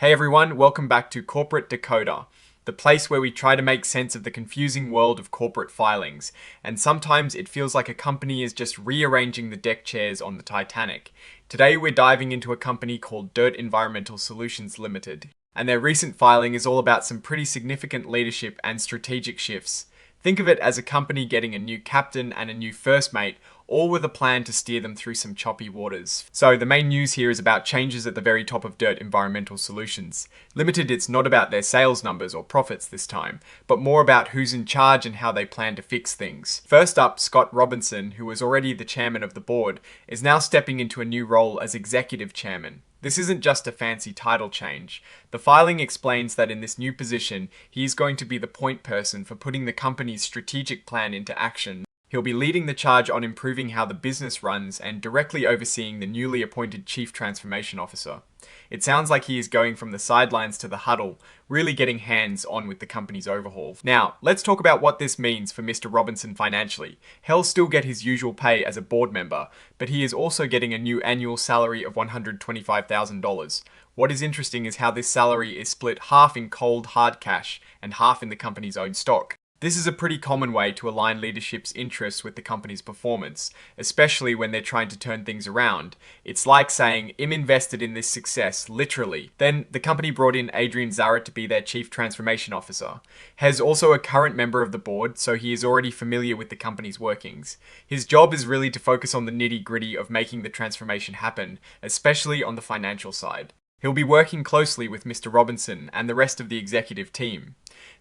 Hey everyone, welcome back to Corporate Decoder, the place where we try to make sense of the confusing world of corporate filings, and sometimes it feels like a company is just rearranging the deck chairs on the Titanic. Today we're diving into a company called DIRTT Environmental Solutions Limited, and their recent filing is all about some pretty significant leadership and strategic shifts. Think of it as a company getting a new captain and a new first mate, all with a plan to steer them through some choppy waters. So the main news here is about changes at the very top of DIRTT Environmental Solutions. Limited, it's not about their sales numbers or profits this time, but more about who's in charge and how they plan to fix things. First up, Scott Robinson, who was already the chairman of the board, is now stepping into a new role as executive chairman. This isn't just a fancy title change. The filing explains that in this new position, he is going to be the point person for putting the company's strategic plan into action. He'll be leading the charge on improving how the business runs and directly overseeing the newly appointed Chief Transformation Officer. It sounds like he is going from the sidelines to the huddle, really getting hands-on with the company's overhaul. Now, let's talk about what this means for Mr. Robinson financially. He'll still get his usual pay as a board member, but he is also getting a new annual salary of $125,000. What is interesting is how this salary is split half in cold hard cash and half in the company's own stock. This is a pretty common way to align leadership's interests with the company's performance, especially when they're trying to turn things around. It's like saying, I'm invested in this success, literally. Then the company brought in Adrian Zarrett to be their Chief Transformation Officer. Hez also a current member of the board, so he is already familiar with the company's workings. His job is really to focus on the nitty-gritty of making the transformation happen, especially on the financial side. He'll be working closely with Mr. Robinson and the rest of the executive team.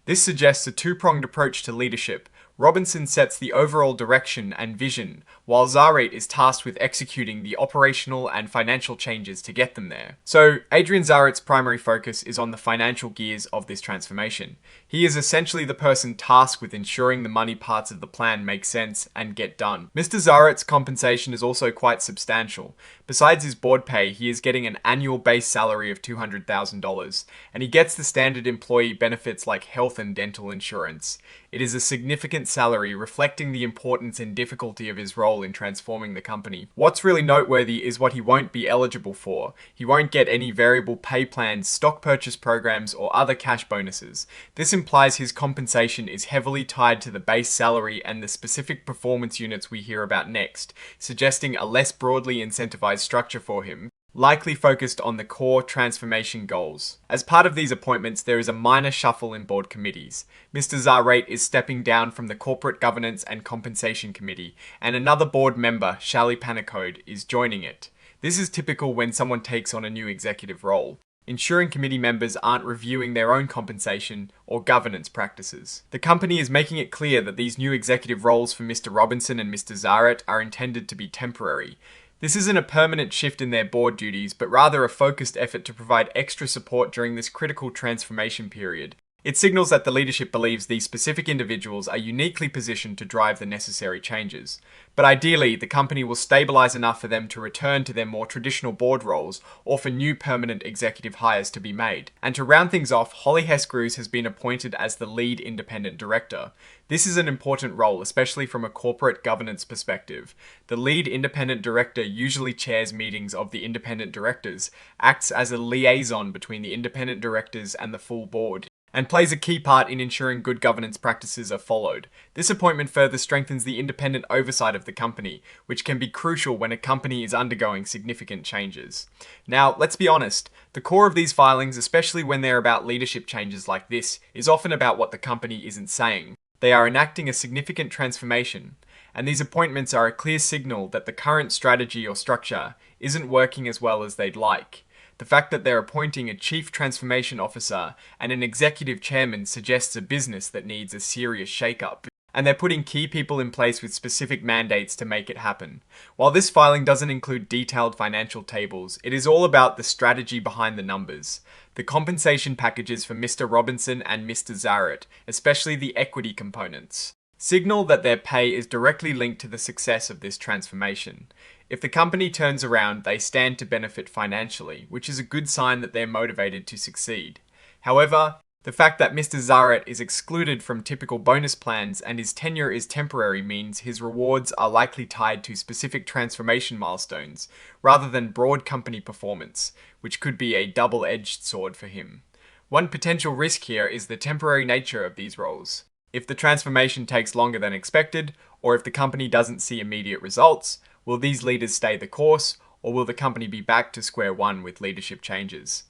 This suggests a two-pronged approach to leadership. Robinson sets the overall direction and vision, while Zarrett is tasked with executing the operational and financial changes to get them there. So, Adrian Zarrett's primary focus is on the financial gears of this transformation. He is essentially the person tasked with ensuring the money parts of the plan make sense and get done. Mr. Zarrett's compensation is also quite substantial. Besides his board pay, he is getting an annual base salary of $200,000, and he gets the standard employee benefits like health and dental insurance. It is a significant salary reflecting the importance and difficulty of his role in transforming the company. What's really noteworthy is what he won't be eligible for. He won't get any variable pay plans, stock purchase programs, or other cash bonuses. This implies his compensation is heavily tied to the base salary and the specific performance units we hear about next, suggesting a less broadly incentivized structure for him, likely focused on the core transformation goals. As part of these appointments, there is a minor shuffle in board committees. Mr. Zarrett is stepping down from the Corporate Governance and Compensation Committee, and another board member, Shally Panicode, is joining it. This is typical when someone takes on a new executive role, ensuring committee members aren't reviewing their own compensation or governance practices. The company is making it clear that these new executive roles for Mr. Robinson and Mr. Zarrett are intended to be temporary. This isn't a permanent shift in their board duties, but rather a focused effort to provide extra support during this critical transformation period. It signals that the leadership believes these specific individuals are uniquely positioned to drive the necessary changes. But ideally, the company will stabilize enough for them to return to their more traditional board roles or for new permanent executive hires to be made. And to round things off, Holly Heskrews has been appointed as the lead independent director. This is an important role, especially from a corporate governance perspective. The lead independent director usually chairs meetings of the independent directors, acts as a liaison between the independent directors and the full board, and plays a key part in ensuring good governance practices are followed. This appointment further strengthens the independent oversight of the company, which can be crucial when a company is undergoing significant changes. Now, let's be honest, the core of these filings, especially when they're about leadership changes like this, is often about what the company isn't saying. They are enacting a significant transformation, and these appointments are a clear signal that the current strategy or structure isn't working as well as they'd like. The fact that they're appointing a Chief Transformation Officer and an Executive Chairman suggests a business that needs a serious shake-up, and they're putting key people in place with specific mandates to make it happen. While this filing doesn't include detailed financial tables, it is all about the strategy behind the numbers. The compensation packages for Mr. Robinson and Mr. Zarrett, especially the equity components, signal that their pay is directly linked to the success of this transformation. If the company turns around, they stand to benefit financially, which is a good sign that they're motivated to succeed. However, The fact that Mr. DIRTT is excluded from typical bonus plans and his tenure is temporary means his rewards are likely tied to specific transformation milestones, rather than broad company performance, which could be a double-edged sword for him. One potential risk here is the temporary nature of these roles. If the transformation takes longer than expected, or if the company doesn't see immediate results, will these leaders stay the course, or will the company be back to square one with leadership changes?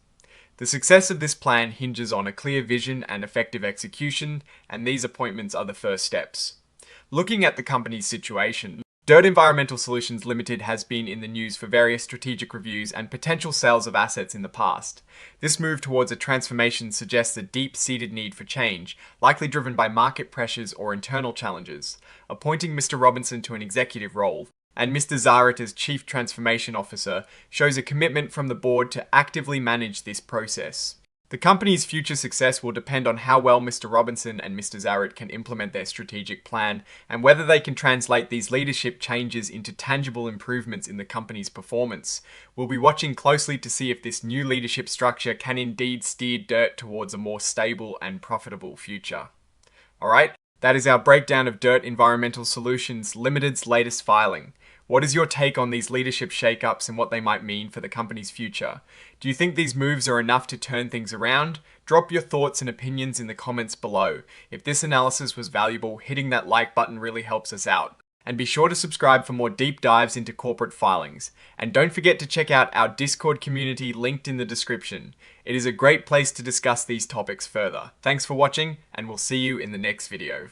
The success of this plan hinges on a clear vision and effective execution, and these appointments are the first steps. Looking at the company's situation, DIRTT Environmental Solutions Limited has been in the news for various strategic reviews and potential sales of assets in the past. This move towards a transformation suggests a deep-seated need for change, likely driven by market pressures or internal challenges. Appointing Mr. Robinson to an executive role, and Mr. DIRTT as Chief Transformation Officer, shows a commitment from the board to actively manage this process. The company's future success will depend on how well Mr. Robinson and Mr. DIRTT can implement their strategic plan, and whether they can translate these leadership changes into tangible improvements in the company's performance. We'll be watching closely to see if this new leadership structure can indeed steer DIRTT towards a more stable and profitable future. Alright, that is our breakdown of DIRTT Environmental Solutions Limited's latest filing. What is your take on these leadership shakeups and what they might mean for the company's future? Do you think these moves are enough to turn things around? Drop your thoughts and opinions in the comments below. If this analysis was valuable, hitting that like button really helps us out. And be sure to subscribe for more deep dives into corporate filings. And don't forget to check out our Discord community linked in the description. It is a great place to discuss these topics further. Thanks for watching, and we'll see you in the next video.